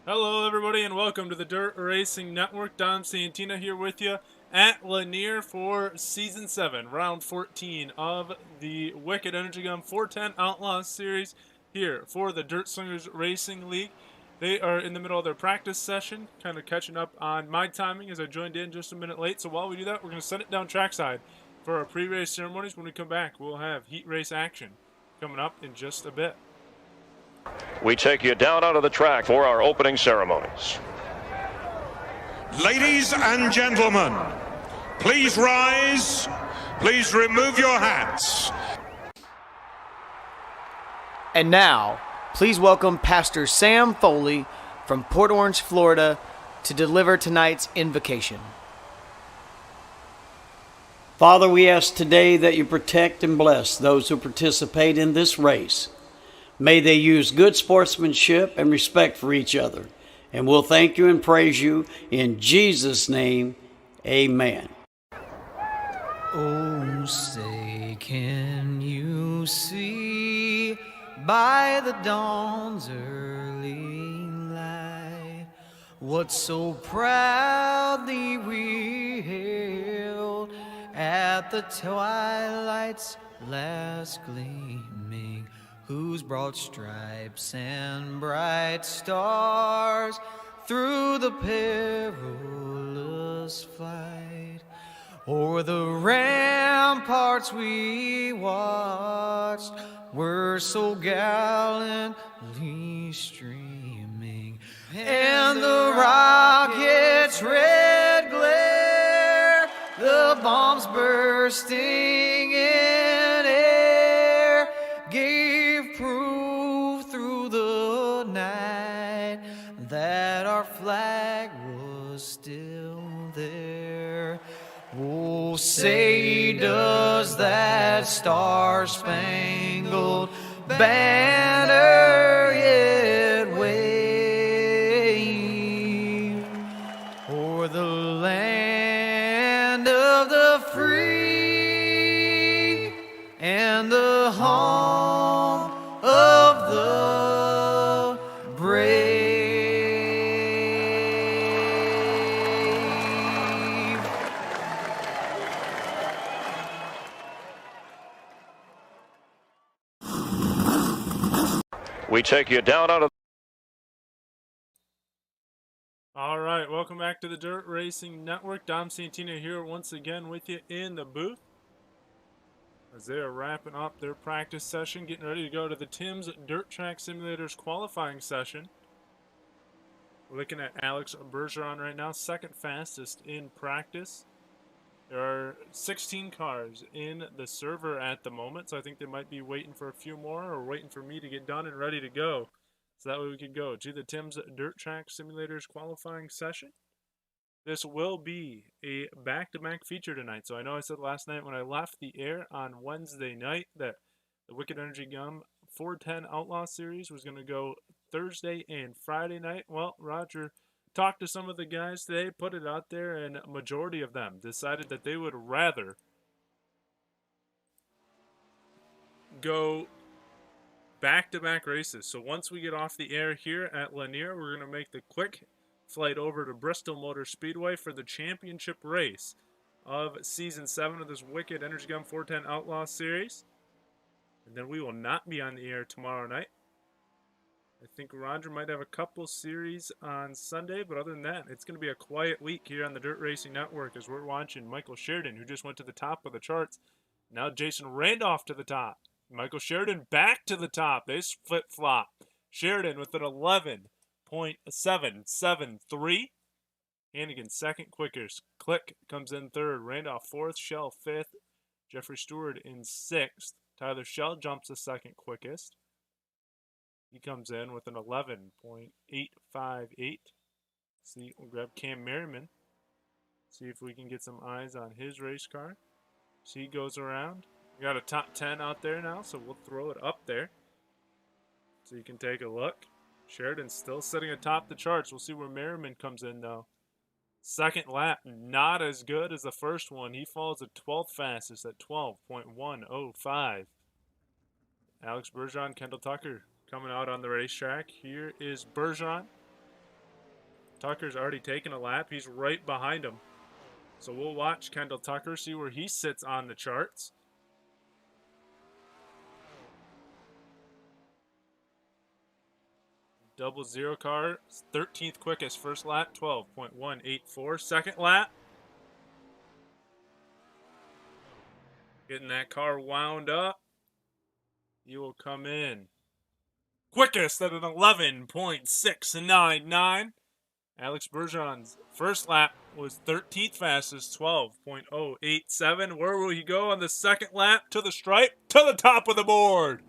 Hello, everybody, and welcome to the Dirt Racing Network. Dom Santina here with you at Lainer for Season 7, Round 14 of the Wiked Energy Gun 410 Outlaw Series here for the Dirt Slingers Racing League. They are in the middle of their practice session, kind of catching up on my timing as I joined in just a minute late. So while we do that, we're going to send it down trackside for our pre-race ceremonies. When we come back, we'll have heat race action coming up in just a bit. We take you down onto the track for our opening ceremonies. Ladies and gentlemen, please rise. Please remove your hats. And now, please welcome Pastor Sam Foley from Port Orange, Florida, to deliver tonight's invocation. Father, we ask today that you protect and bless those who participate in this race. May they use good sportsmanship and respect for each other. And we'll thank you and praise you in Jesus' name. Amen. Oh, say, can you see by the dawn's early light what so proudly we hailed at the twilight's last gleaming, whose broad stripes and bright stars through the perilous fight o'er the ramparts we watched were so gallantly streaming, and the rocket's red glare, the bombs bursting in air, gave proof through the night that our flag was still there. Oh, say does that star-spangled banner yet wave o'er the land of the free and the home of the brave? We take you down onto All right, welcome back to the Dirt Racing Network. Dom Santina here once again with you in the booth as they are wrapping up their practice session, getting ready to go to the Tim's Dirt Track Simulators qualifying session. We're looking at Alex Bergeron right now, second fastest in practice. There are 16 cars in the server at the moment, so I think they might be waiting for a few more or waiting for me to get done and ready to go. So that way we can go to the Tim's Dirt Track Simulators qualifying session. This will be a back-to-back feature tonight. So I know I said last night when I left the air on Wednesday night that the Wiked Energy Gun 410 Outlaw Series was going to go Thursday and Friday night. Well, Roger talked to some of the guys today, put it out there, and a majority of them decided that they would rather go back-to-back races. So once we get off the air here at Lainer, we're going to make the quick flight over to Bristol Motor Speedway for the championship race of Season 7 of this Wiked Energy Gun 410 Outlaw Series. And then we will not be on the air tomorrow night. I think Roger might have a couple series on Sunday, but other than that, it's going to be a quiet week here on the Dirt Racing Network as we're watching Michael Sheridan, who just went to the top of the charts. Now Jason Randolph to the top. Michael Sheridan back to the top. They flip-flop. Sheridan with an 11.773. Hannigan second quickest. Click comes in third. Randolph fourth. Shell fifth. Jeffrey Stewart in sixth. Tyler Shell jumps the second quickest. He comes in with an 11.858. See, we'll grab Cam Merriman. See if we can get some eyes on his race car. See, he goes around. We got a top 10 out there now, so we'll throw it up there so you can take a look. Sheridan's still sitting atop the charts. We'll see where Merriman comes in, though. Second lap, not as good as the first one. He falls at 12th fastest at 12.105. Alex Bergeron, Kendall Tucker coming out on the racetrack. Here is Bergeron. Tucker's already taken a lap. He's right behind him. So we'll watch Kendall Tucker, see where he sits on the charts. Double zero car, 13th quickest. First lap, 12.184. Second lap, getting that car wound up. You will come in quickest at an 11.699. Alex Bergeron's first lap was 13th fastest, 12.087. Where will he go on the second lap? To the stripe, to the top of the board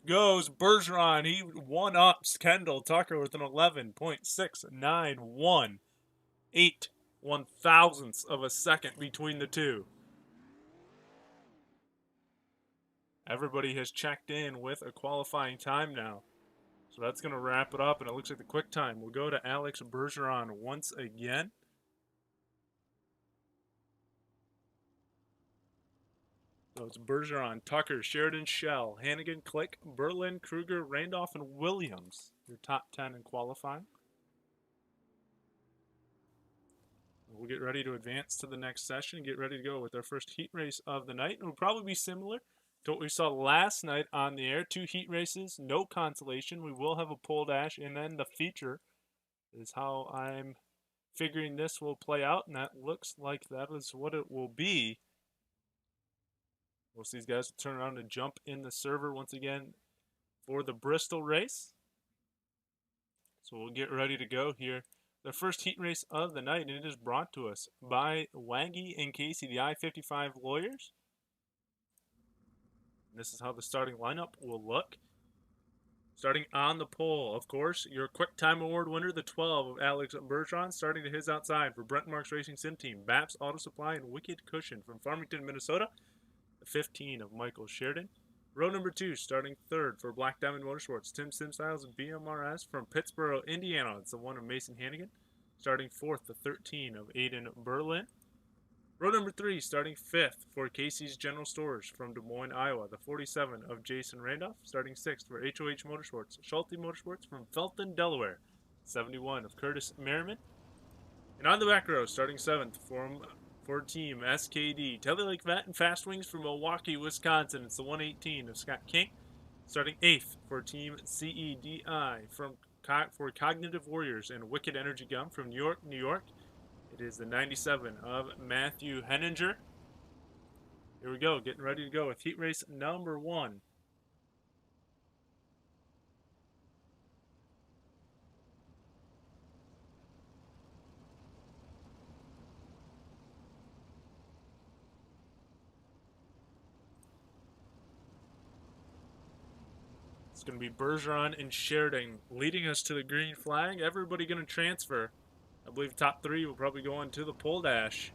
goes Bergeron. He one-ups Kendall Tucker with an 11.691. 8/1000ths of a second between the two. Everybody has checked in with a qualifying time now. So that's going to wrap it up, and it looks like the quick time will go to Alex Bergeron once again. So it's Bergeron, Tucker, Sheridan, Shell, Hannigan, Click, Berlin, Kruger, Randolph, and Williams. Your top 10 in qualifying. We'll get ready to advance to the next session, get ready to go with our first heat race of the night. It will probably be similar to what we saw last night on the air. 2 heat races, no consolation. We will have a pole dash, and then the feature is how I'm figuring this will play out, and that looks like that is what it will be. Most of these guys will turn around and jump in the server once again for the Bristol race. So we'll get ready to go here. The first heat race of the night, and it is brought to us by Waggy and Casey, the I-55 lawyers. And this is how the starting lineup will look. Starting on the pole, of course, your Quick Time Award winner, the 12 of Alex Bergeron, starting to his outside for Brent Marks Racing Sim Team, Baps Auto Supply, and Wiked Cushion from Farmington, Minnesota, the 15 of Michael Sheridan. Row number 2, starting third for Black Diamond Motorsports, Tim Simstyles and BMRS from Pittsburgh, Indiana. It's the 1 of Mason Hannigan. Starting fourth, the 13 of Aiden Berlin. Row number 3, starting fifth for Casey's General Stores from Des Moines, Iowa, the 47 of Jason Randolph. Starting sixth for HOH Motorsports, Schulte Motorsports from Felton, Delaware, 71 of Curtis Merriman. And on the back row, starting seventh for Team SKD, Telly Lake Vet and Fast Wings from Milwaukee, Wisconsin. It's the 118 of Scott King. Starting eighth for Team CEDI for Cognitive Warriors and Wicked Energy Gum from New York, New York. It is the 97 of Matthew Henninger. Here we go, getting ready to go with heat race number 1. It's going to be Bergeron and Sheridan leading us to the green flag. Everybody going to transfer. I believe top 3 will probably go on to the pole dash.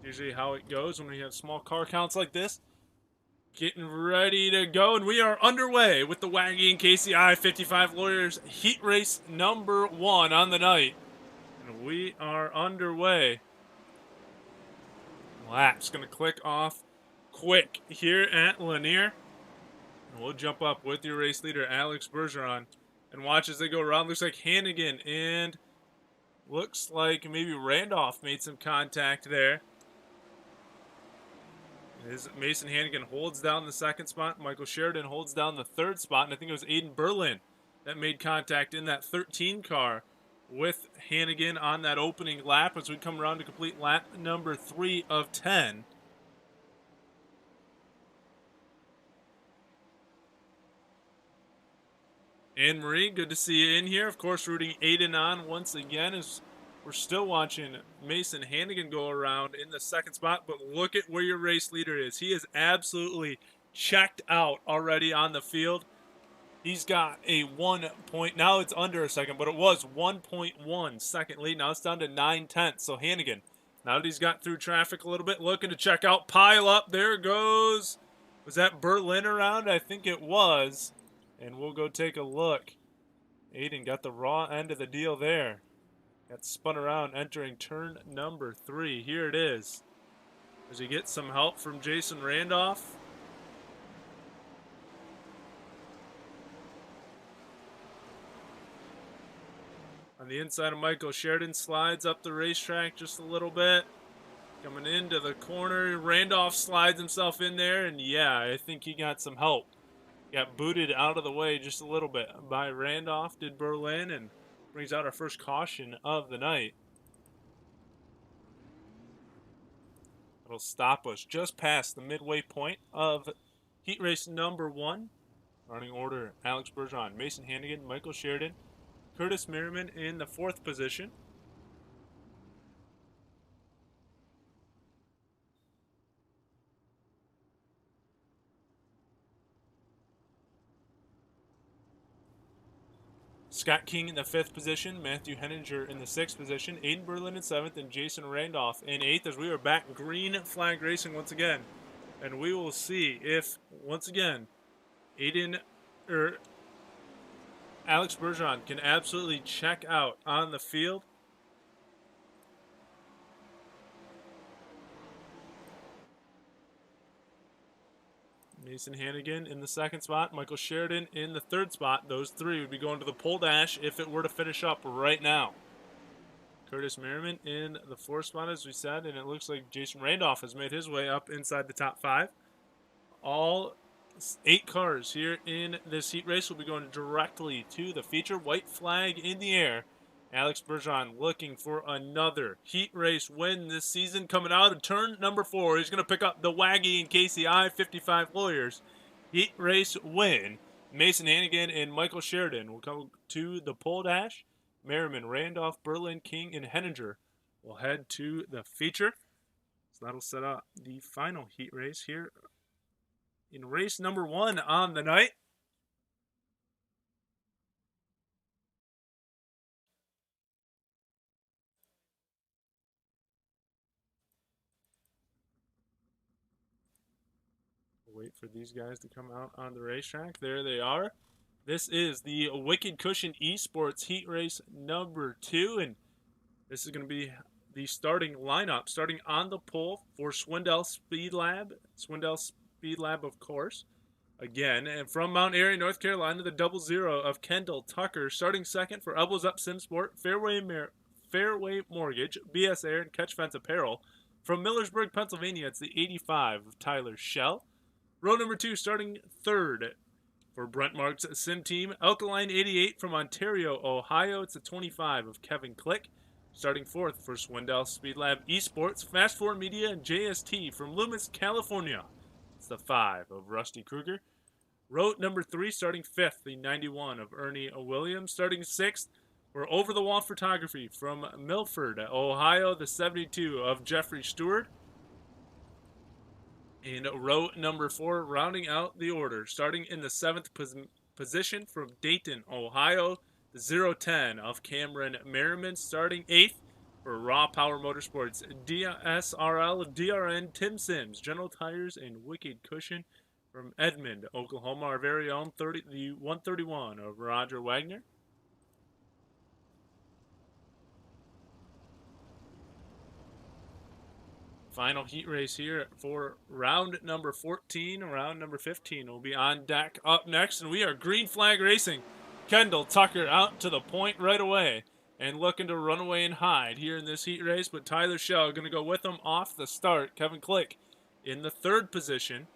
Usually how it goes when we have small car counts like this. Getting ready to go, and we are underway with the Waggy and Casey I-55 Lawyers heat race number 1 on the night. And we are underway. Lap's going to click off quick here at Lainer. And we'll jump up with your race leader, Alex Bergeron, and watch as they go around. Looks like Hannigan and looks like maybe Randolph made some contact there. As Mason Hannigan holds down the second spot. Michael Sheridan holds down the third spot. And I think it was Aiden Berlin that made contact in that 13 car with Hannigan on that opening lap as we come around to complete lap number 3 of 10. Anne Marie, good to see you in here. Of course, rooting Aiden on once again as we're still watching Mason Hannigan go around in the second spot. But look at where your race leader is. He is absolutely checked out already on the field. He's got a 1 point. Now it's under a second, but it was 1.1 second lead. Now it's down to 9/10. So Hannigan, now that he's got through traffic a little bit, looking to check out. Pile up. There goes. Was that Berlin around? I think it was. And we'll go take a look. Aiden got the raw end of the deal there. Got spun around entering turn number 3. Here it is. As he gets some help from Jason Randolph. On the inside of Michael Sheridan, slides up the racetrack just a little bit. Coming into the corner, Randolph slides himself in there, and yeah, I think he got some help. Got booted out of the way just a little bit by Randolph, did Berlin, and brings out our first caution of the night. It'll stop us just past the midway point of heat race number 1. Running order, Alex Bergeron, Mason Hannigan, Michael Sheridan, Curtis Merriman in the 4th position. Scott King in the 5th position, Matthew Henninger in the 6th position, Aiden Berlin in 7th, and Jason Randolph in 8th as we are back green flag racing once again. And we will see if, once again, Alex Bergeron can absolutely check out on the field. Mason Hannigan in the 2nd spot, Michael Sheridan in the 3rd spot. Those 3 would be going to the pole dash if it were to finish up right now. Curtis Merriman in the 4th spot, as we said, and it looks like Jason Randolph has made his way up inside the top 5. All 8 cars here in this heat race will be going directly to the feature. White flag in the air. Alex Bergeron looking for another heat race win this season. Coming out of turn number 4, he's going to pick up the Waggy and KCI 55 Lawyers heat race win. Mason Hannigan and Michael Sheridan will come to the pole dash. Merriman, Randolph, Berlin, King, and Henninger will head to the feature. So that'll set up the final heat race here in race number 1 on the night. Wait for these guys to come out on the racetrack. There they are. This is the Wiked Cushion Esports Heat Race number 2, and this is going to be the starting lineup. Starting on the pole for Swindell Speed Lab. Swindell Speed Lab, of course. Again, and from Mount Airy, North Carolina, the 00 of Kendall Tucker. Starting second for Elbows Up SimSport, Fairway Mortgage, BS Air, and Catch Fence Apparel. From Millersburg, Pennsylvania, it's the 85 of Tyler Schell. Row number 2, starting third for Brent Marks' Sim Team. Alkaline 88 from Ontario, Ohio. It's the 25 of Kevin Click. Starting fourth for Swindell Speed Lab Esports, Fast 4 Media, and JST from Loomis, California. It's the 5 of Rusty Kruger. Row number 3, starting 5th, the 91 of Ernie Williams. Starting 6th for Over the Wall Photography from Milford, Ohio, the 72 of Jeffrey Stewart. In row number 4, rounding out the order, starting in the 7th position from Dayton, Ohio, the 010 of Cameron Merriman. Starting 8th for Raw Power Motorsports, DSRL, DRN, Tim Sims, General Tires, and Wicked Cushion from Edmond, Oklahoma. Our very own the 131 of Roger Wagner. Final heat race here for round number 14. Round number 15 will be on deck up next, and we are green flag racing. Kendall Tucker out to the point right away and looking to run away and hide here in this heat race, but Tyler Schell going to go with him off the start. Kevin Click in the 3rd position.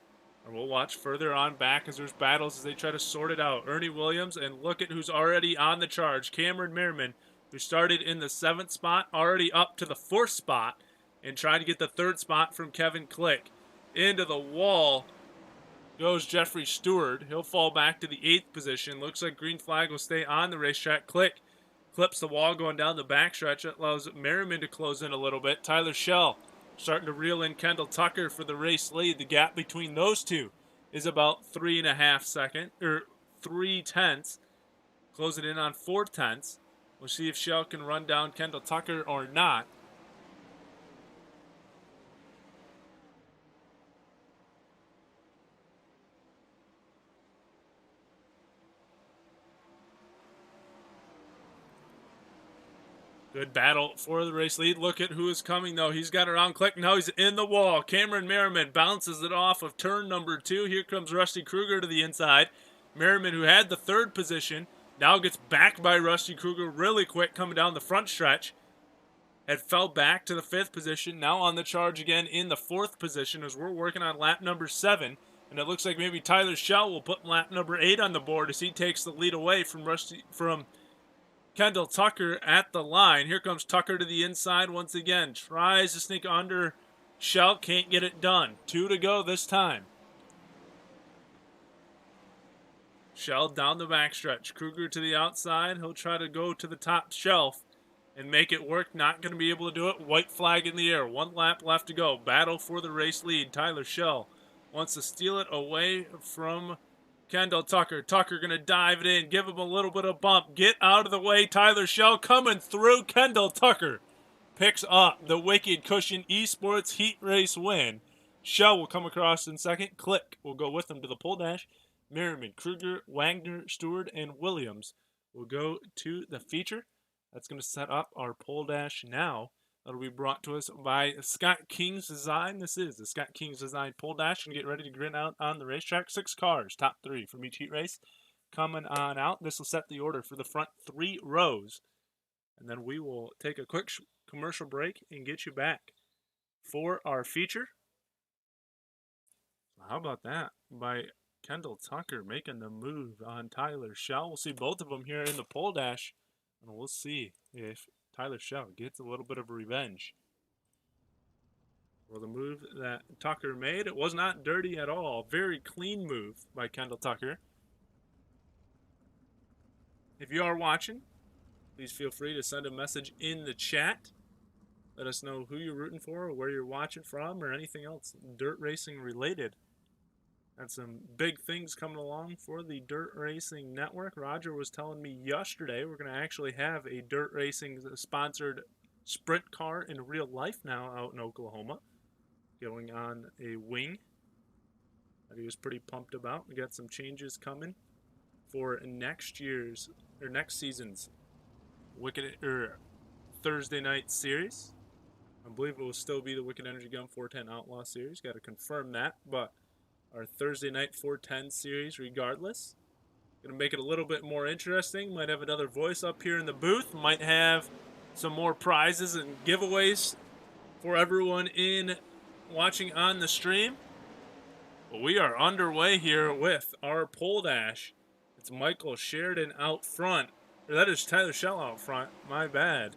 And we'll watch further on back as there's battles as they try to sort it out. Ernie Williams, and look at who's already on the charge. Cameron Merriman, who started in the 7th spot, already up to the 4th spot, and trying to get the 3rd spot from Kevin Click. Into the wall goes Jeffrey Stewart. He'll fall back to the 8th position. Looks like green flag will stay on the racetrack. Click clips the wall going down the backstretch. That allows Merriman to close in a little bit. Tyler Schell starting to reel in Kendall Tucker for the race lead. The gap between those two is about 3 tenths. Closing in on 4 tenths. We'll see if Schell can run down Kendall Tucker or not. Good battle for the race lead. Look at who is coming, though. He's got around Click. Now he's in the wall. Cameron Merriman bounces it off of turn number 2. Here comes Rusty Kruger to the inside. Merriman, who had the 3rd position, Now gets backed by Rusty Kruger really quick coming down the front stretch. Had fell back to the 5th position. Now on the charge again in the 4th position as we're working on lap number 7. And it looks like maybe Tyler Schell will put lap number 8 on the board as he takes the lead away from Kendall Tucker at the line. Here comes Tucker to the inside once again. Tries to sneak under Schell. Can't get it done. 2 to go this time. Schell down the backstretch. Kruger to the outside. He'll try to go to the top shelf and make it work. Not going to be able to do it. White flag in the air. 1 lap left to go. Battle for the race lead. Tyler Schell wants to steal it away from Kendall Tucker. Tucker going to dive it in. Give him a little bit of bump. Get out of the way. Tyler Schell coming through. Kendall Tucker picks up the Wiked Cushion Esports Heat Race win. Schell will come across in second. Click will go with him to the pole dash. Merriman, Kruger, Wagner, Stewart, and Williams will go to the feature. That's going to set up our pole dash now. That'll be brought to us by Scott King's Design. This is the Scott King's Design pole dash. And get ready to grin out on the racetrack. 6 cars, top 3 from each heat race, coming on out. This will set the order for the front 3 rows. And then we will take a quick commercial break and get you back for our feature. How about that? By Kendall Tucker making the move on Tyler Schell. We'll see both of them here in the pole dash. And we'll see if Tyler Schell gets a little bit of revenge for the move that Tucker made. It was not dirty at all. Very clean move by Kendall Tucker. If you are watching, please feel free to send a message in the chat. Let us know who you're rooting for, or where you're watching from, or anything else dirt racing related. Got some big things coming along for the Dirt Racing Network. Roger was telling me yesterday we're going to actually have a Dirt Racing sponsored sprint car in real life now out in Oklahoma, going on a wing that he was pretty pumped about. We got some changes coming for next season's Wicked Thursday night series. I believe it will still be the Wicked Energy Gun 410 Outlaw series. Got to confirm that, but our Thursday night 410 series regardless. Gonna make it a little bit more interesting. Might have another voice up here in the booth. Might have some more prizes and giveaways for everyone in watching on the stream. But we are underway here with our pole dash. It's Michael Sheridan out front. Or that is Tyler Schell out front. My bad.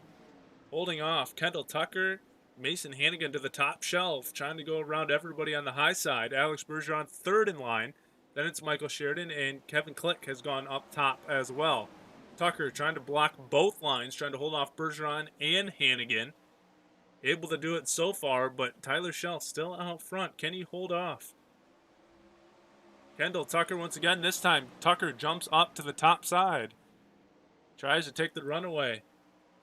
Holding off Kendall Tucker, Mason Hannigan to the top shelf, trying to go around everybody on the high side. Alex Bergeron third in line. Then it's Michael Sheridan, and Kevin Click has gone up top as well. Tucker trying to block both lines, trying to hold off Bergeron and Hannigan. Able to do it so far, but Tyler Schell still out front. Can he hold off? Kendall Tucker once again. This time, Tucker jumps up to the top side. Tries to take the runaway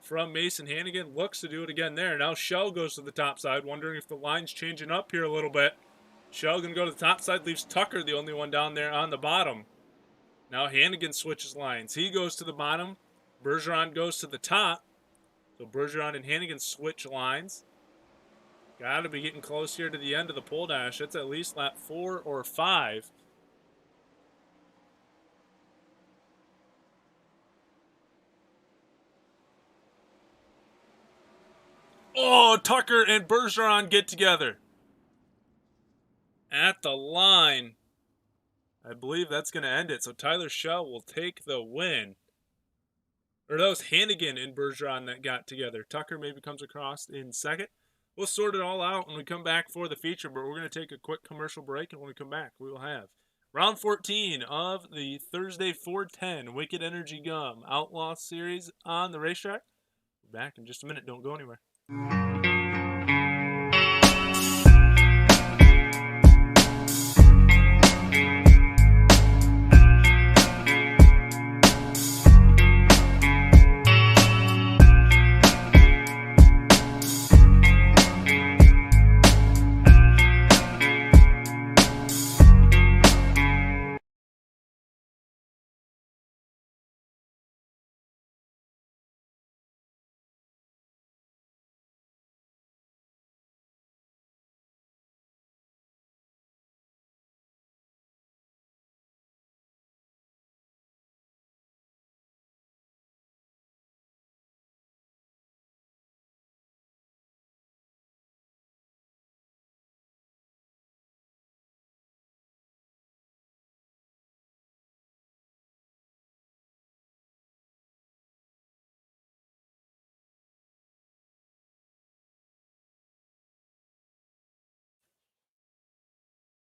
from Mason Hannigan. Looks to do it again there. Now Schell goes to the top side, wondering if the line's changing up here a little bit. Schell going to go to the top side, leaves Tucker the only one down there on the bottom. Now Hannigan switches lines. He goes to the bottom. Bergeron goes to the top. So Bergeron and Hannigan switch lines. Got to be getting close here to the end of the pole dash. It's at least lap 4 or 5. Oh, Tucker and Bergeron get together at the line. I believe that's going to end it. So Tyler Schell will take the win. Or that was Hannigan and Bergeron that got together. Tucker maybe comes across in second. We'll sort it all out when we come back for the feature, but we're going to take a quick commercial break, and when we come back, we will have round 14 of the Thursday 410 Wicked Energy Gum Outlaw Series on the racetrack. We're back in just a minute. Don't go anywhere.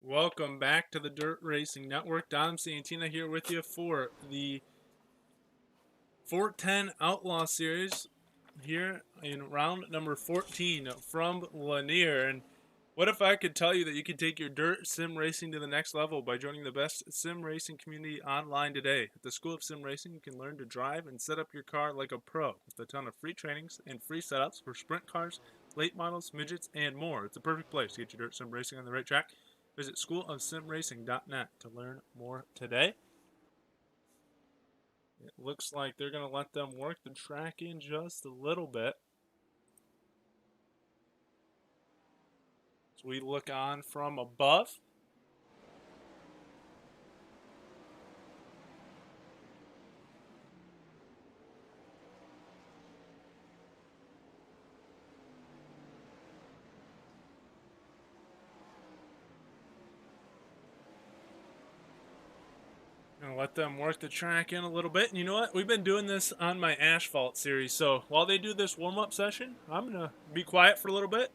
Welcome back to the Dirt Racing Network. Dom Santina here with you for the 410 Outlaw Series here in round number 14 from Lainer. And what if I could tell you that you can take your dirt sim racing to the next level by joining the best sim racing community online today? At the School of Sim Racing, you can learn to drive and set up your car like a pro with a ton of free trainings and free setups for sprint cars, late models, midgets, and more. It's a perfect place to get your dirt sim racing on the right track. Visit schoolofsimracing.net to learn more today. It looks like they're going to let them work the track in just a little bit. As we look on from above. Gonna let them work the track in a little bit. And you know what? We've been doing this on my asphalt series. So while they do this warm-up session, I'm gonna be quiet for a little bit.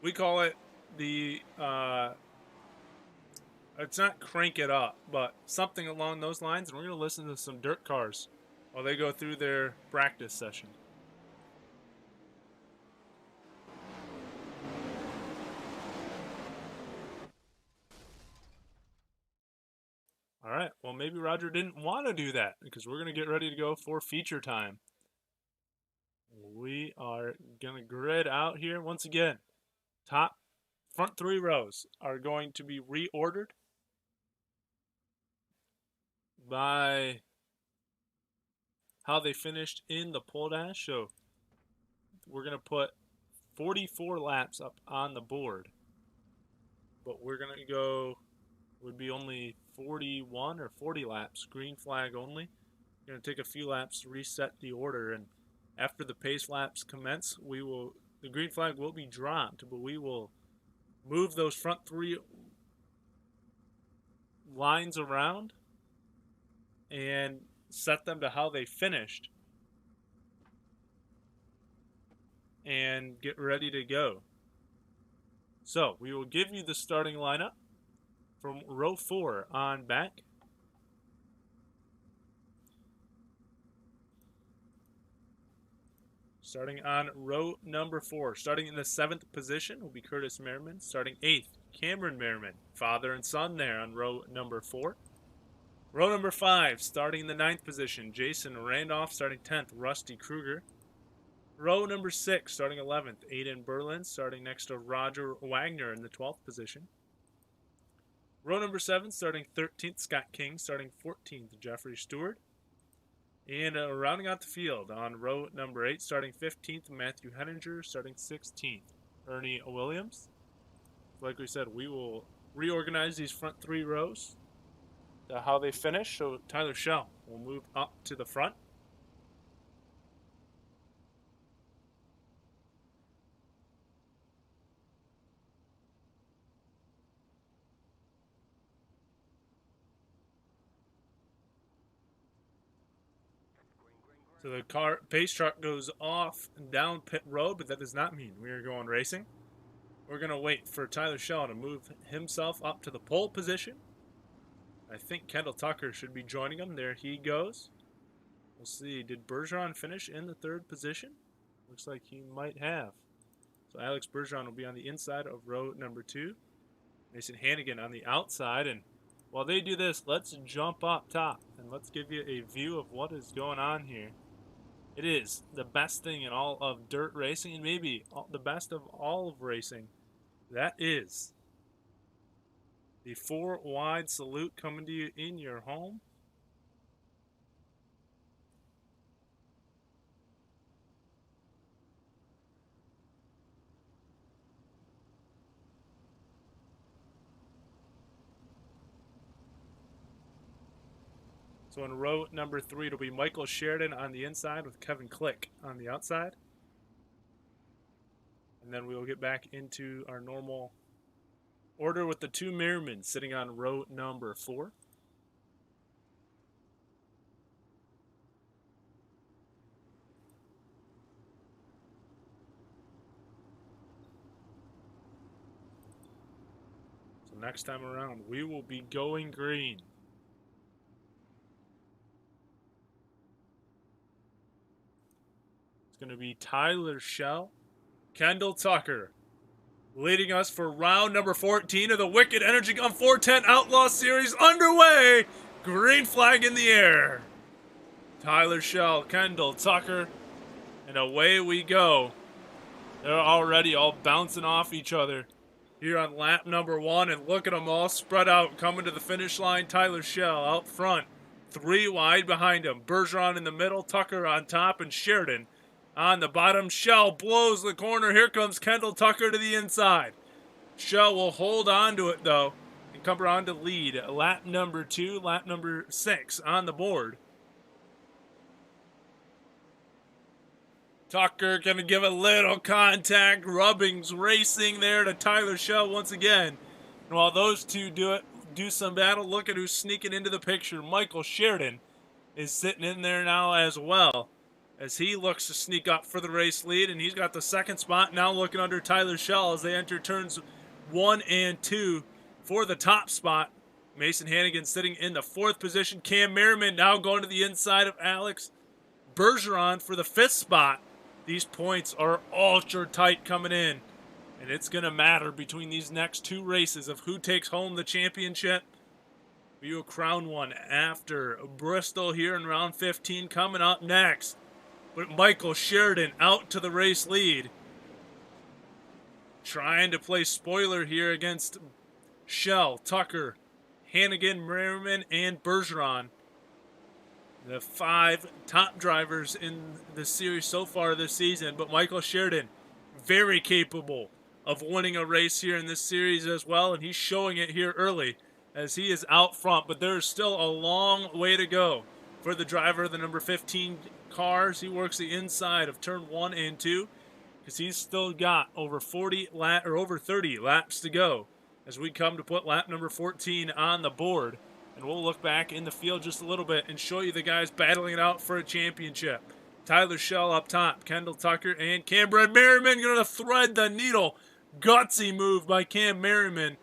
We call it the it's not crank it up, but something along those lines. And we're gonna listen to some dirt cars while they go through their practice session. All right, well, maybe Roger didn't want to do that because we're going to get ready to go for feature time. We are going to grid out here once again. Top front 3 rows are going to be reordered by how they finished in the pole dash. So we're going to put 44 laps up on the board, but we're going to go, would be only 41 or 40 laps, green flag only. We're going to take a few laps to reset the order, and after the pace laps commence, the green flag will be dropped, but we will move those front 3 lines around and set them to how they finished and get ready to go. So we will give you the starting lineup from row 4 on back. Starting on row number 4, starting in the 7th position will be Curtis Merriman. Starting 8th, Cameron Merriman, father and son there on row number 4. Row number 5, starting in the 9th position, Jason Randolph. Starting 10th, Rusty Kruger. Row number 6, starting 11th, Aiden Berlin. Starting next to Roger Wagner in the 12th position. Row number 7, starting 13th, Scott King. Starting 14th, Jeffrey Stewart. And rounding out the field on row number 8, starting 15th, Matthew Henninger. Starting 16th, Ernie Williams. Like we said, we will reorganize these front 3 rows to how they finish. So Tyler Schell will move up to the front. So the pace truck goes off and down pit road, but that does not mean we are going racing. We're going to wait for Tyler Schell to move himself up to the pole position. I think Kendall Tucker should be joining him. There he goes. We'll see. Did Bergeron finish in the 3rd position? Looks like he might have. So Alex Bergeron will be on the inside of row number 2. Mason Hannigan on the outside. And while they do this, let's jump up top and let's give you a view of what is going on here. It is the best thing in all of dirt racing, and maybe the best of all of racing. That is the 4 wide salute coming to you in your home. So in row number 3, it'll be Michael Sheridan on the inside with Kevin Click on the outside. And then we will get back into our normal order with the 2 Merriman sitting on row number 4. So next time around, we will be going green. It's going to be Tyler Schell, Kendall Tucker, leading us for round number 14 of the Wiked Energy Gun 410 Outlaw Series underway. Green flag in the air. Tyler Schell, Kendall Tucker, and away we go. They're already all bouncing off each other here on lap number 1, and look at them all spread out coming to the finish line. Tyler Schell out front, 3 wide behind him. Bergeron in the middle, Tucker on top, and Sheridan on the bottom. Schell blows the corner. Here comes Kendall Tucker to the inside. Schell will hold on to it, though, and come around to lead. Lap number 2, lap number 6 on the board. Tucker gonna give a little contact, rubbings racing there to Tyler Schell once again. And while those two do some battle, look at who's sneaking into the picture. Michael Sheridan is sitting in there now as well, as he looks to sneak up for the race lead, and he's got the second spot now looking under Tyler Schell as they enter turns 1 and 2 for the top spot. Mason Hannigan sitting in the 4th position. Cam Merriman now going to the inside of Alex Bergeron for the 5th spot. These points are ultra tight coming in, and it's going to matter between these next 2 races of who takes home the championship. We will crown one after Bristol here in round 15 coming up next. But Michael Sheridan out to the race lead, trying to play spoiler here against Schell, Tucker, Hannigan, Merriman, and Bergeron. The 5 top drivers in the series so far this season, but Michael Sheridan, very capable of winning a race here in this series as well, and he's showing it here early as he is out front, but there's still a long way to go for the driver of the number 15 cars. He works the inside of turn 1 and 2 because he's still got over 30 laps to go as we come to put lap number 14 on the board. And we'll look back in the field just a little bit and show you the guys battling it out for a championship. Tyler Schell up top, Kendall Tucker, and Cameron Merriman going to thread the needle. Gutsy move by Cam Merriman.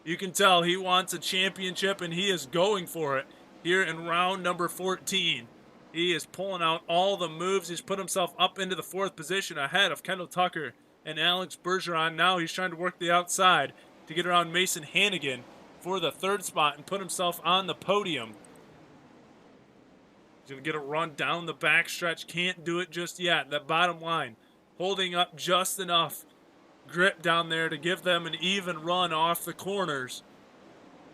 You can tell he wants a championship, and he is going for it here in round number 14. He is pulling out all the moves. He's put himself up into the 4th position ahead of Kendall Tucker and Alex Bergeron. Now he's trying to work the outside to get around Mason Hannigan for the 3rd spot and put himself on the podium. He's going to get a run down the backstretch. Can't do it just yet. That bottom line holding up just enough grip down there to give them an even run off the corners.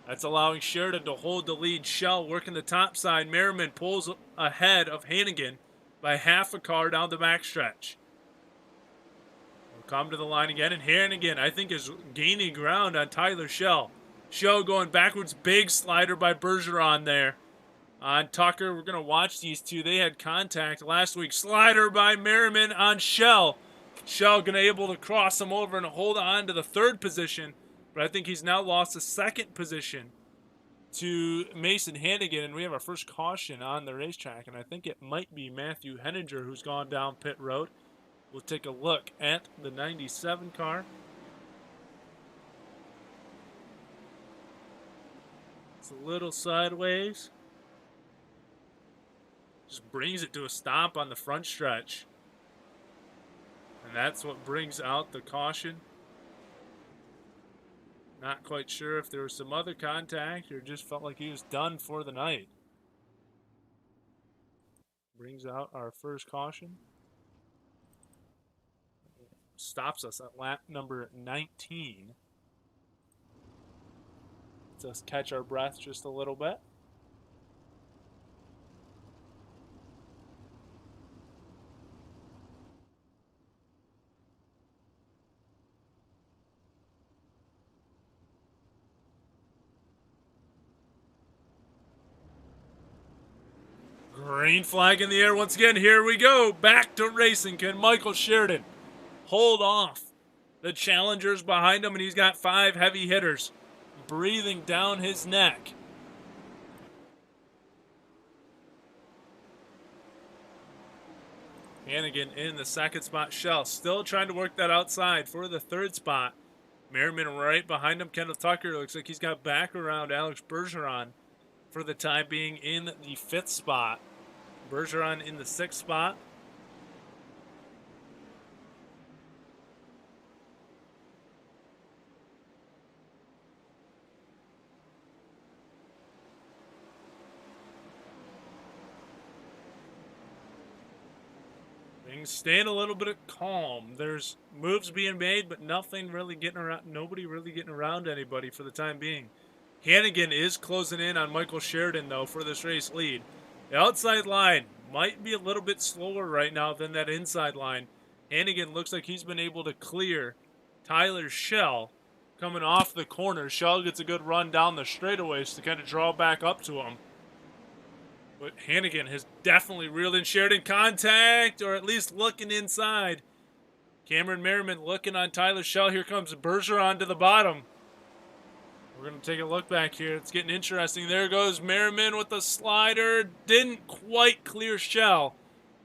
That's allowing Sheridan to hold the lead. Schell working the top side. Merriman pulls ahead of Hannigan by half a car down the backstretch. We'll come to the line again, and Hannigan, I think, is gaining ground on Tyler Schell. Schell going backwards, big slider by Bergeron there. On Tucker, we're going to watch these two. They had contact last week. Slider by Merriman on Schell. Schell going to able to cross him over and hold on to the 3rd position. But I think he's now lost the 2nd position to Mason Hannigan. And we have our first caution on the racetrack. And I think it might be Matthew Henninger who's gone down pit road. We'll take a look at the 97 car. It's a little sideways. Just brings it to a stop on the front stretch. And that's what brings out the caution. Not quite sure if there was some other contact or just felt like he was done for the night. Brings out our first caution. Stops us at lap number 19. Let's catch our breath just a little bit. Green flag in the air once again. Here we go. Back to racing. Can Michael Sheridan hold off the challengers behind him? And he's got 5 heavy hitters breathing down his neck. Hannigan in the 2nd spot. Schell still trying to work that outside for the 3rd spot. Merriman right behind him. Kendall Tucker looks like he's got back around Alex Bergeron for the time being in the 5th spot. Bergeron in the 6th spot. Things staying a little bit calm. There's moves being made, but nothing really getting around. Nobody really getting around anybody for the time being. Hannigan is closing in on Michael Sheridan, though, for this race lead. The outside line might be a little bit slower right now than that inside line. Hannigan looks like he's been able to clear Tyler Schell coming off the corner. Schell gets a good run down the straightaways to kind of draw back up to him. But Hannigan has definitely reeled in Sheridan. Contact, or at least looking inside. Cameron Merriman looking on Tyler Schell. Here comes Bergeron to the bottom. We're going to take a look back here. It's getting interesting. There goes Merriman with the slider. Didn't quite clear Schell.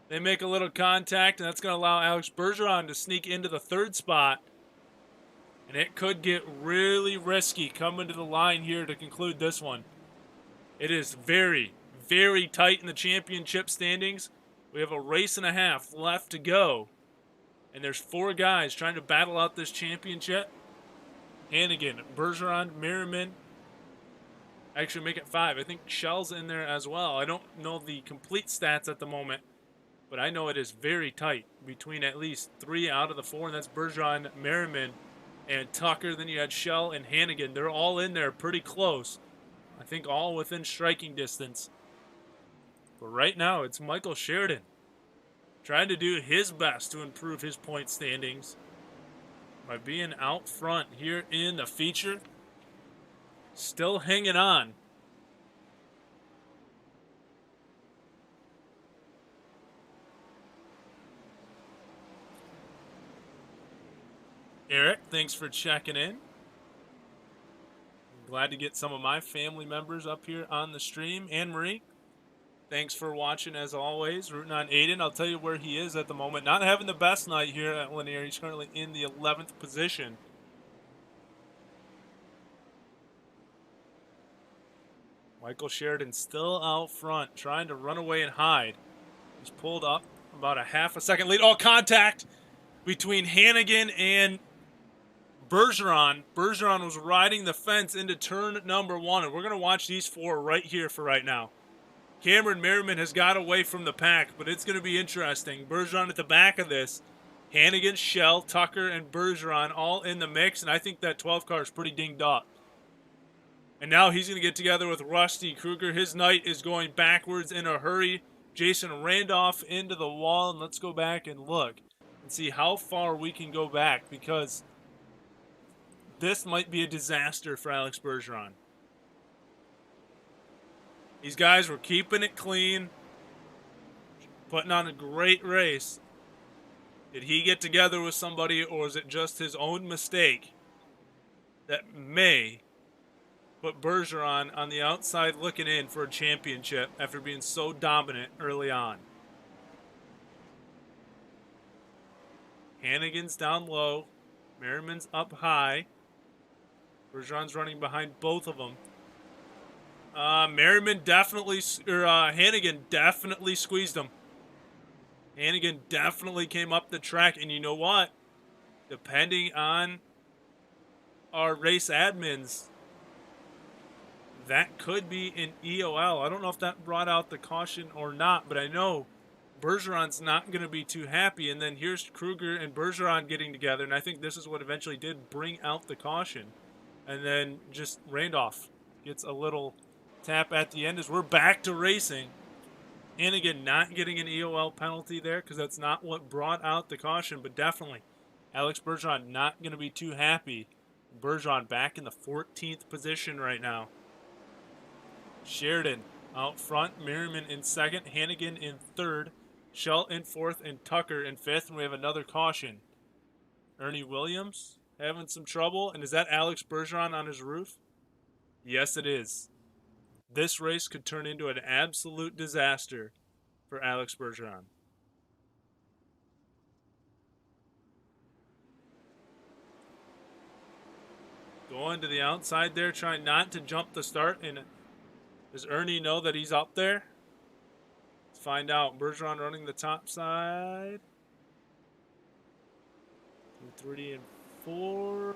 They make a little contact, and that's going to allow Alex Bergeron to sneak into the 3rd spot. And it could get really risky coming to the line here to conclude this one. It is very, very tight in the championship standings. We have a race and a half left to go. And there's 4 guys trying to battle out this championship. Hannigan, Bergeron, Merriman. Actually, make it 5. I think Schell's in there as well. I don't know the complete stats at the moment, but I know it is very tight between at least 3 out of the 4, and that's Bergeron, Merriman, and Tucker. Then you had Schell and Hannigan. They're all in there pretty close. I think all within striking distance. But right now, it's Michael Sheridan trying to do his best to improve his point standings by being out front here in the feature. Still hanging on. Eric, thanks for checking in. Glad to get some of my family members up here on the stream. Anne-Marie, thanks for watching as always. Rooting on Aiden. I'll tell you where he is at the moment. Not having the best night here at Lainer. He's currently in the 11th position. Michael Sheridan still out front, trying to run away and hide. He's pulled up about a half a second lead. Oh, contact between Hannigan and Bergeron. Bergeron was riding the fence into turn number 1, and we're going to watch these 4 right here for right now. Cameron Merriman has got away from the pack, but it's going to be interesting. Bergeron at the back of this. Hannigan, Schell, Tucker, and Bergeron all in the mix, and I think that 12 car is pretty dinged up. And now he's going to get together with Rusty Kruger. His night is going backwards in a hurry. Jason Randolph into the wall, and let's go back and look and see how far we can go back, because this might be a disaster for Alex Bergeron. These guys were keeping it clean, putting on a great race. Did he get together with somebody, or is it just his own mistake that may put Bergeron on the outside looking in for a championship after being so dominant early on? Hannigan's down low. Merriman's up high. Bergeron's running behind both of them. Merriman definitely, Hannigan definitely squeezed him. Hannigan definitely came up the track, and you know what? Depending on our race admins, that could be an EOL. I don't know if that brought out the caution or not, but I know Bergeron's not going to be too happy. And then here's Kruger and Bergeron getting together, and I think this is what eventually did bring out the caution. And then just Randolph gets a little tap at the end as we're back to racing. Hannigan not getting an EOL penalty there because that's not what brought out the caution, but definitely Alex Bergeron not going to be too happy. Bergeron back in the 14th position right now. Sheridan out front, Merriman in 2nd, Hannigan in 3rd, Schell in 4th, and Tucker in 5th, and we have another caution. Ernie Williams having some trouble, and is that Alex Bergeron on his roof? Yes, it is. This race could turn into an absolute disaster for Alex Bergeron. Going to the outside there, trying not to jump the start. And does Ernie know that he's up there? Let's find out. Bergeron running the top side. 2, 3, and 4. I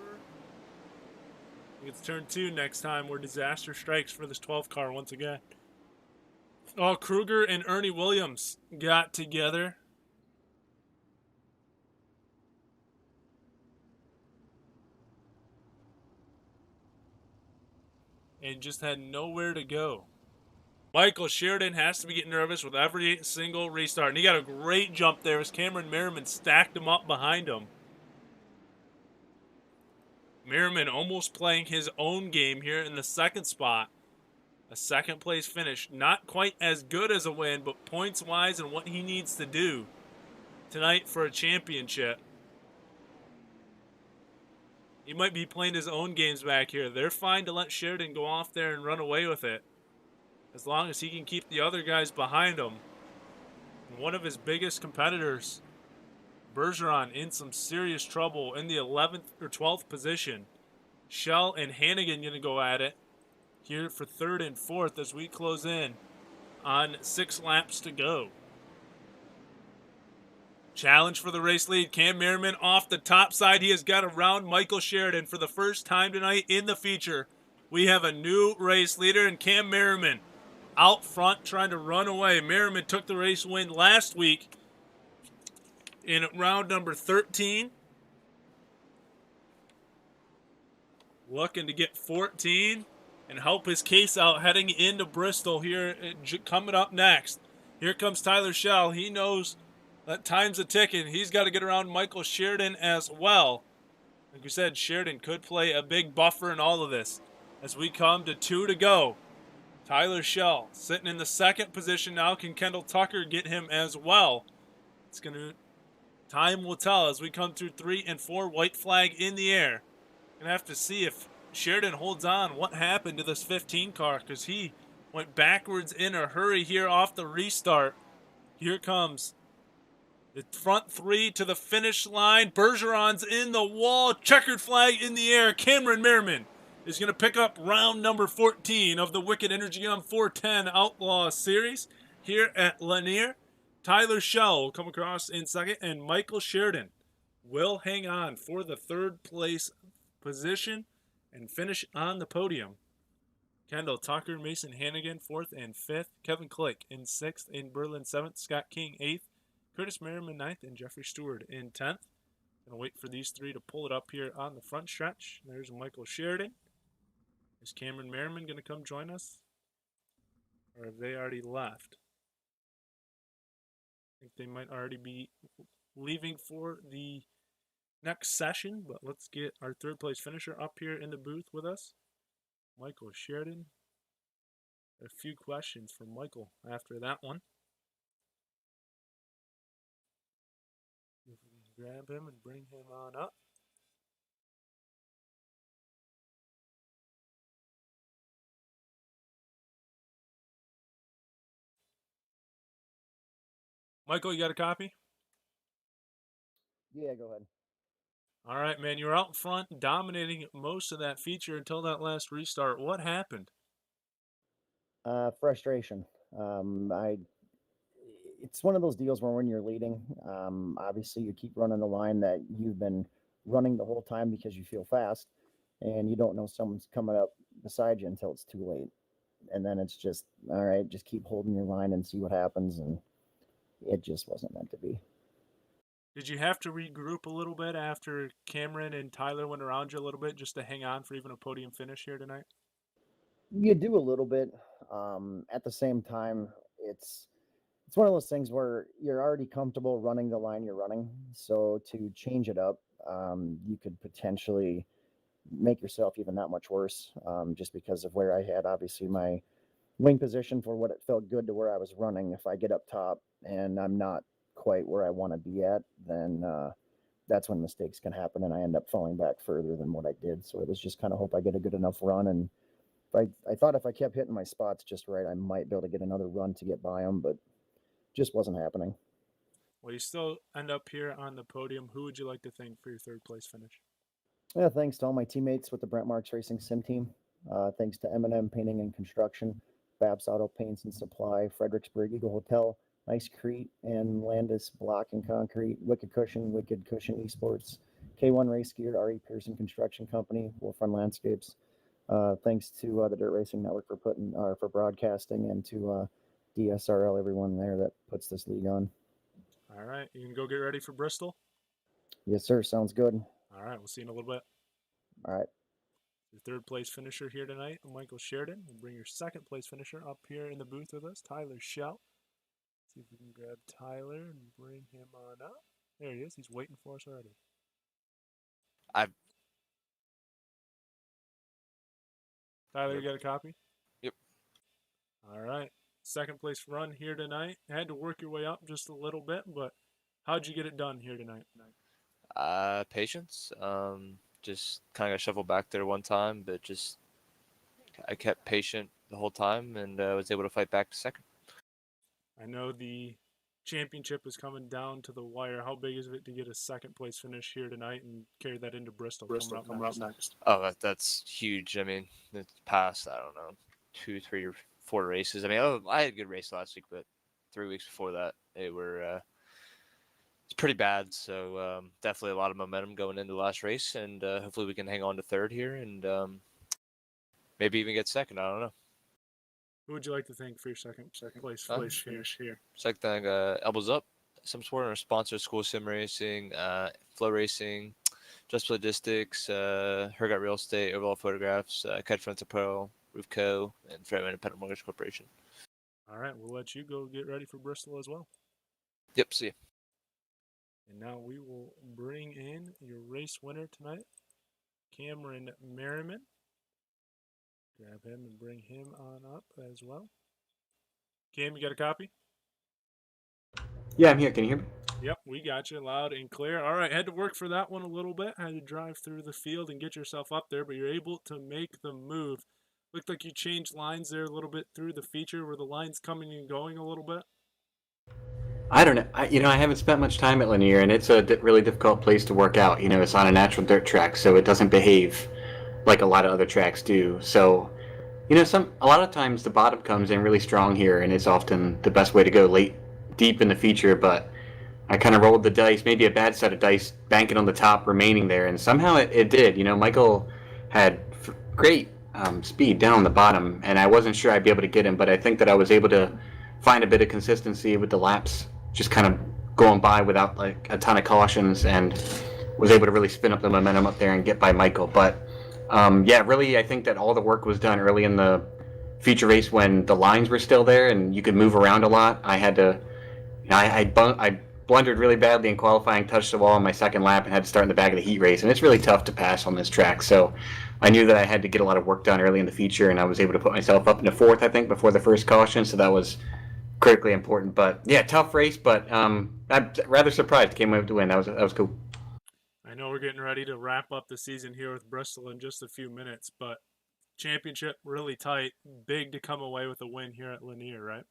think it's turn 2 next time where disaster strikes for this 12 car once again. Oh, Kruger and Ernie Williams got together. And just had nowhere to go. Michael Sheridan has to be getting nervous with every single restart. And he got a great jump there as Cameron Merriman stacked him up behind him. Merriman almost playing his own game here in the second spot. A second place finish. Not quite as good as a win, but points-wise and what he needs to do tonight for a championship. He might be playing his own games back here. They're fine to let Sheridan go off there and run away with it, as long as he can keep the other guys behind him. And one of his biggest competitors, Bergeron, in some serious trouble in the 11th or 12th position. Shell and Hannigan going to go at it here for 3rd and 4th as we close in on 6 laps to go. Challenge for the race lead. Cam Merriman off the top side. He has got around Michael Sheridan for the first time tonight in the feature. We have a new race leader, and Cam Merriman out front trying to run away. Merriman took the race win last week in round number 13. Looking to get 14 and help his case out heading into Bristol here. Coming up next, here comes Tyler Schell. He knows that time's a ticking. He's got to get around Michael Sheridan as well. Like we said, Sheridan could play a big buffer in all of this. As we come to 2 to go, Tyler Schell sitting in the 2nd position now. Can Kendall Tucker get him as well? It's going to, time will tell as we come through 3 and 4. White flag in the air. Going to have to see if Sheridan holds on. What happened to this 15 car? Because he went backwards in a hurry here off the restart. Here comes the front 3 to the finish line. Bergeron's in the wall. Checkered flag in the air. Cameron Merriman is going to pick up round number 14 of the Wiked Energy on 410 Outlaw Series here at Lainer. Tyler Schell will come across in 2nd, and Michael Sheridan will hang on for the 3rd place position and finish on the podium. Kendall Tucker, Mason Hannigan, 4th and 5th. Kevin Click in 6th. In Berlin, 7th. Scott King, 8th. Curtis Merriman, 9th, and Jeffrey Stewart in 10th. Gonna wait for these 3 to pull it up here on the front stretch. There's Michael Sheridan. Is Cameron Merriman gonna come join us? Or have they already left? I think they might already be leaving for the next session, but let's get our 3rd place finisher up here in the booth with us. Michael Sheridan. A few questions for Michael after that one. If we can grab him and bring him on up. Michael, you got a copy? Yeah, go ahead. All right, man. You were out front dominating most of that feature until that last restart. What happened? Frustration. It's one of those deals where when you're leading, obviously you keep running the line that you've been running the whole time because you feel fast, and you don't know someone's coming up beside you until it's too late. And then it's just, all right, just keep holding your line and see what happens. And it just wasn't meant to be. Did you have to regroup a little bit after Cameron and Tyler went around you a little bit just to hang on for even a podium finish here tonight? You do a little bit. At the same time, it's one of those things where you're already comfortable running the line you're running. So to change it up, you could potentially make yourself even that much worse, just because of where I had obviously my wing position for what it felt good to where I was running. If I get up top and I'm not quite where I want to be at, then that's when mistakes can happen, and I end up falling back further than what I did. So it was just kind of hope I get a good enough run, and I thought if I kept hitting my spots just right, I might be able to get another run to get by them, but just wasn't happening. Well, you still end up here on the podium. Who would you like to thank for your 3rd place finish? Yeah, thanks to all my teammates with the Brent Marks Racing Sim team. Thanks to M&M Painting and Construction, Babs Auto Paints and Supply, Fredericksburg Eagle Hotel, Ice Crete and Landis Block and Concrete, Wicked Cushion Esports, K1 Race Gear, RE Pearson Construction Company, Wolf Run Landscapes. Thanks to the Dirt Racing Network for broadcasting, and to DSRL, everyone there that puts this league on. All right, you can go get ready for Bristol. Yes, sir. Sounds good. All right, we'll see you in a little bit. All right. Your third place finisher here tonight, Michael Sheridan. We'll bring your second place finisher up here in the booth with us, Tyler Schell. See if we can grab Tyler and bring him on up. There he is. He's waiting for us already. Tyler, you got a copy? Yep. All right. Second place run here tonight. Had to work your way up just a little bit, but how'd you get it done here tonight? Patience. Just kind of got shuffled back there one time, but I kept patient the whole time and was able to fight back to second. I know the championship is coming down to the wire. How big is it to get a second place finish here tonight and carry that into Bristol? Coming up next. Oh, that's huge. I mean, the past, I don't know, 2, 3, or 4 races. I mean, I had a good race last week, but 3 weeks before that, it's pretty bad. So definitely a lot of momentum going into the last race, and hopefully we can hang on to third here and maybe even get second. I don't know. Who would you like to thank for your second place finish here? Second thing, Elbows Up, some sport, our sponsor, School Sim Racing, Flow Racing, Just Logistics, Hergot Real Estate, Overall Photographs, Kite Fronts Apparel, Roof Co., and Fairway Independent Mortgage Corporation. All right, we'll let you go get ready for Bristol as well. Yep, see you. And now we will bring in your race winner tonight, Cameron Merriman. Grab him and bring him on up as well. Cam, you got a copy? Yeah, I'm here. Can you hear me? Yep, we got you loud and clear. All right, had to work for that one a little bit. Had to drive through the field and get yourself up there, but you're able to make the move. Looked like you changed lines there a little bit through the feature. Were the lines coming and going a little bit? I don't know. I haven't spent much time at Lanier, and it's a really difficult place to work out. It's on a natural dirt track, so it doesn't behave like a lot of other tracks do. So, a lot of times the bottom comes in really strong here, and it's often the best way to go deep in the feature. But I kind of rolled the dice, maybe a bad set of dice, banking on the top, remaining there, and somehow it did. Michael had great speed down on the bottom, and I wasn't sure I'd be able to get him, but I think that I was able to find a bit of consistency with the laps, just kind of going by without like a ton of cautions, and was able to really spin up the momentum up there and get by Michael. But really, I think that all the work was done early in the feature race when the lines were still there and you could move around a lot. I had to, I blundered really badly in qualifying, touched the wall on my second lap, and had to start in the back of the heat race. And it's really tough to pass on this track. So I knew that I had to get a lot of work done early in the feature, and I was able to put myself up into fourth, I think, before the first caution. So that was critically important. But yeah, tough race, but I'm rather surprised came away with the win. That was cool. I know we're getting ready to wrap up the season here with Bristol in just a few minutes, but championship really tight. Big to come away with a win here at Lanier, right?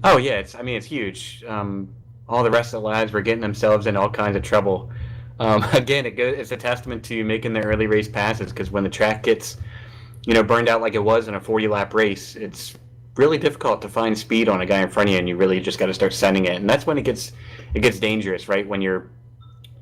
Oh yeah, it's huge. All the rest of the lads were getting themselves in all kinds of trouble. Again, it's a testament to making the early race passes, because when the track gets, burned out like it was in a 40-lap race, it's really difficult to find speed on a guy in front of you, and you really just got to start sending it. And that's when it gets dangerous, right? When you're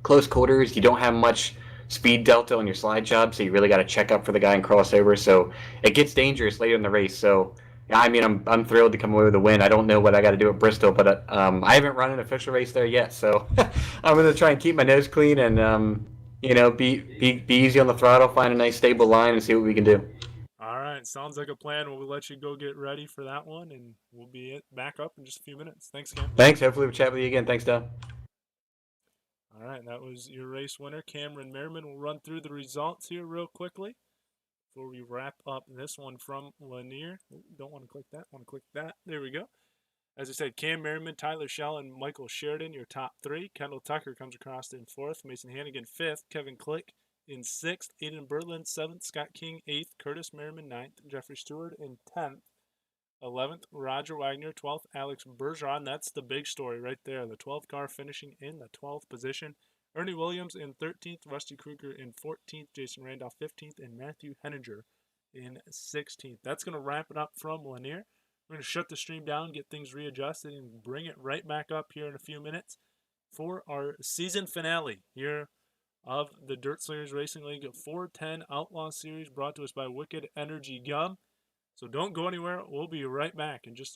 close quarters, you don't have much speed delta on your slide job, so you really got to check up for the guy and cross over. So it gets dangerous later in the race. So yeah, I'm thrilled to come away with a win. I don't know what I got to do at Bristol, but I haven't run an official race there yet, so I'm going to try and keep my nose clean and be easy on the throttle, find a nice stable line, and see what we can do. All right, sounds like a plan. We'll let you go get ready for that one, and we'll be back up in just a few minutes. Thanks, Cam. Thanks. Hopefully we'll chat with you again. Thanks, Don. All right, that was your race winner, Cameron Merriman. We'll run through the results here real quickly before we wrap up this one from Lanier. Don't want to click that. Want to click that. There we go. As I said, Cam Merriman, Tyler Schell, and Michael Sheridan, your top three. Kendall Tucker comes across in fourth. Mason Hannigan, fifth. Kevin Click in sixth. Aiden Berlin, seventh. Scott King, eighth. Curtis Merriman, ninth. Jeffrey Stewart in 10th. 11th, Roger Wagner. 12th, Alex Bergeron. That's the big story right there. The 12th car finishing in the 12th position. Ernie Williams in 13th, Rusty Kruger in 14th, Jason Randolph 15th, and Matthew Henninger in 16th. That's going to wrap it up from Lanier. We're going to shut the stream down, get things readjusted, and bring it right back up here in a few minutes for our season finale here of the Dirt Slingers Racing League 410 Outlaw Series, brought to us by Wiked Energy Gum. So don't go anywhere. We'll be right back in just